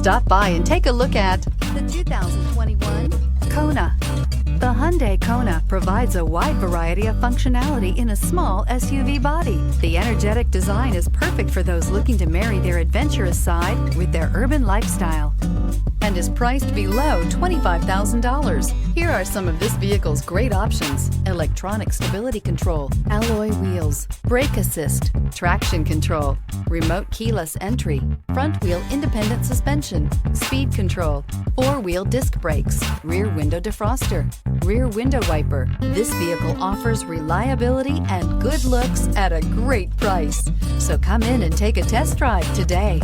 Stop by and take a look at the 2021 Kona. The Hyundai Kona provides a wide variety of functionality in a small SUV body. The energetic design is perfect for those looking to marry their adventurous side with their urban lifestyle and is priced below $25,000. Here are some of this vehicle's great options: electronic stability control, alloy wheels, brake assist, traction control, remote keyless entry, front wheel independent suspension, speed control, four-wheel disc brakes, rear window defroster, rear window wiper. This vehicle offers reliability and good looks at a great price. So come in and take a test drive today.